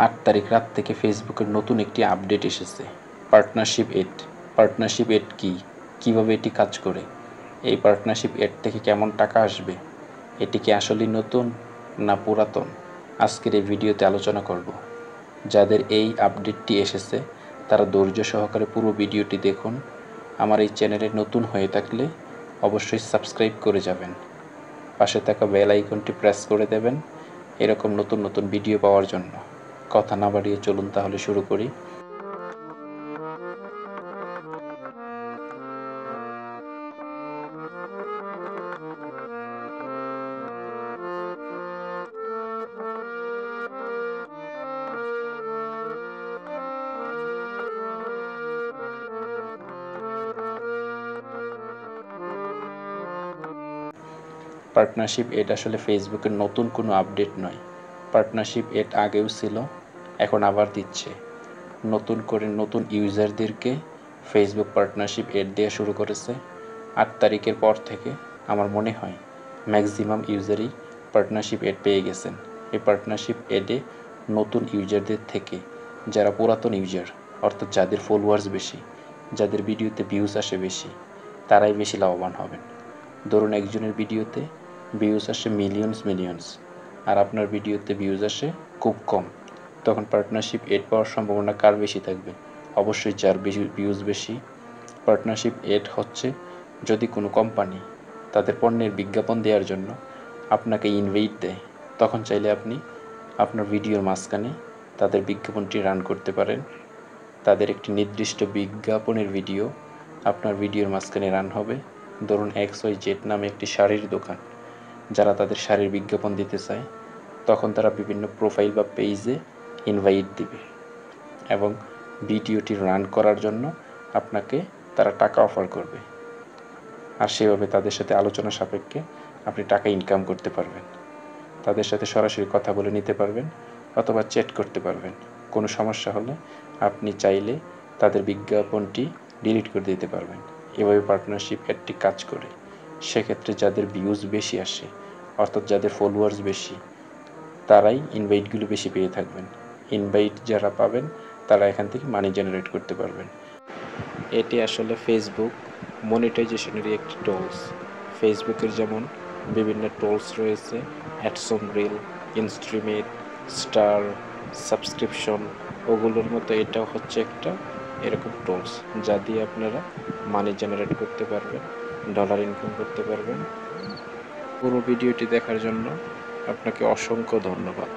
8 তারিখ রাত থেকে ফেসবুকের নতুন একটি আপডেট এসেছে, পার্টনারশিপ এড। পার্টনারশিপ এড কী, কীভাবে এটি কাজ করে, এই পার্টনারশিপ এড থেকে কেমন টাকা আসবে, এটি কি আসলেই নতুন না পুরাতন, আজকের এই ভিডিওতে আলোচনা করব। যাদের এই আপডেটটি এসেছে তারা ধৈর্য সহকারে পুরো ভিডিওটি দেখুন। আমার এই চ্যানেলে নতুন হয়ে থাকলে অবশ্যই সাবস্ক্রাইব করে যাবেন, পাশে থাকা বেল আইকনটি প্রেস করে দেবেন এরকম নতুন নতুন ভিডিও পাওয়ার জন্য। কথা না বাড়িয়ে চলুন তাহলে শুরু করি। পার্টনারশিপ এড আসলে ফেসবুকের নতুন কোনো আপডেট নয়। পার্টনারশিপ এড আগেও ছিল, এখন আবার দিচ্ছে। নতুন করে নতুন ইউজারদেরকে ফেসবুক পার্টনারশিপ এড দেওয়া শুরু করেছে। 8 তারিখের পর থেকে আমার মনে হয় ম্যাক্সিমাম ইউজারই পার্টনারশিপ এড পেয়ে গেছেন। এই পার্টনারশিপ এডে নতুন ইউজারদের থেকে যারা পুরাতন ইউজার, অর্থাৎ যাদের ফলোয়ার্স বেশি, যাদের ভিডিওতে ভিউজ আসে বেশি, তারাই বেশি লাভবান হবেন। ধরুন একজনের ভিডিওতে ভিউজ আসে মিলিয়নস, আর আপনার ভিডিওতে ভিউজ আসে খুব কম, তখন পার্টনারশিপ এড পাওয়ার সম্ভাবনা কার বেশি থাকবে? অবশ্যই যার বেশি ভিউজ বেশি। পার্টনারশিপ এড হচ্ছে যদি কোনো কোম্পানি তাদের পণ্যের বিজ্ঞাপন দেওয়ার জন্য আপনাকে ইনভাইট দেয়, তখন চাইলে আপনি আপনার ভিডিওর মাঝখানে তাদের বিজ্ঞাপনটি রান করতে পারেন। তাদের একটি নির্দিষ্ট বিজ্ঞাপনের ভিডিও আপনার ভিডিওর মাঝখানে রান হবে। ধরুন XYZ নামে একটি শাড়ির দোকান, যারা তাদের শাড়ির বিজ্ঞাপন দিতে চায় তখন তারা বিভিন্ন প্রোফাইল বা পেজে ইনভাইট দিবে এবং ভিডিওটি রান করার জন্য আপনাকে তারা টাকা অফার করবে, আর সেভাবে তাদের সাথে আলোচনা সাপেক্ষে আপনি টাকা ইনকাম করতে পারবেন। তাদের সাথে সরাসরি কথা বলে নিতে পারবেন অথবা চ্যাট করতে পারবেন। কোনো সমস্যা হলে আপনি চাইলে তাদের বিজ্ঞাপনটি ডিলিট করে দিতে পারবেন। এভাবে পার্টনারশিপ এডটি কাজ করে। সেক্ষেত্রে যাদের ভিউজ বেশি আসে, অর্থাৎ যাদের ফলোয়ার্স বেশি, তারাই ইনভাইটগুলো বেশি পেয়ে থাকবেন। ইনভাইট যারা পাবেন তারা এখান থেকে মানি জেনারেট করতে পারবেন। এটি আসলে ফেসবুক মনিটাইজেশনেরই একটি টুলস। ফেসবুকের যেমন বিভিন্ন টুলস রয়েছে, অ্যাডসন রিল, ইনস্ট্রিমেট, স্টার, সাবস্ক্রিপশন, ওগুলোর মতো এটাও হচ্ছে একটা এরকম টুলস, যা দিয়ে আপনারা মানি জেনারেট করতে পারবেন, ডলার ইনকাম করতে পারবেন। পুরো ভিডিওটি দেখার জন্য আপনাকে অসংখ্য ধন্যবাদ।